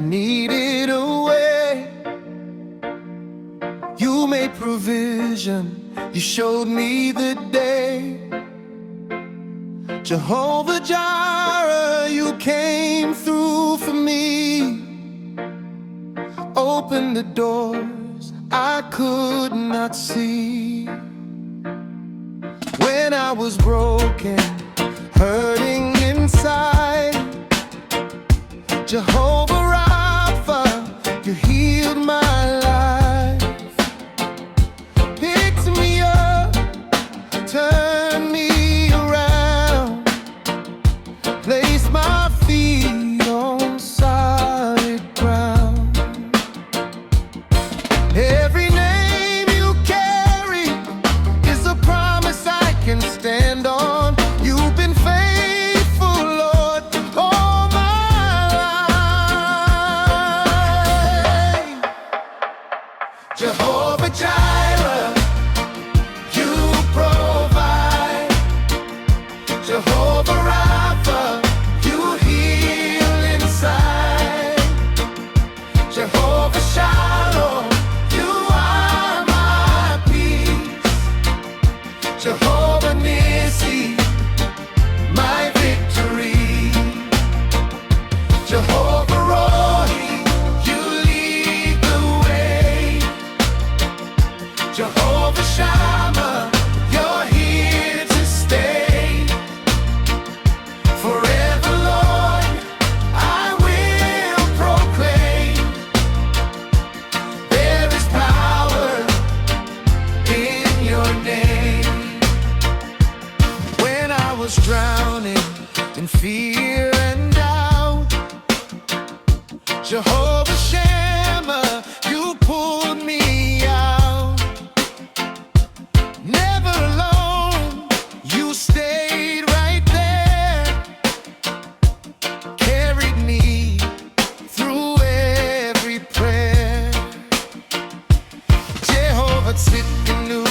needed a way. You made provision, you showed me the day. Jehovah Jireh, you came through for me. Opened the doors I could not see. When I was broken, hurting inside, Jehovah Rapha, you healed my life. Picked me up, turned me around, placed my feet on solid ground. Every name you carry is a promise I can stand on. You've been faithful, Lord, all my life. Jehovah Jireh, you provide. Jehovah Rapha, you heal inside. Jehovah Shalom, you are my peace. Jehovah Nissi, my victory. Jehovah Rohi, you lead the way. Jehovah Shammah, you're here to stay. Forever, Lord, I will proclaim there is power in your name. When I was drowning in fear and doubt, Jehovah Shammah, you pulled me out. Never alone, you stayed right there, carried me through every prayer. Jehovah Tsidkenu,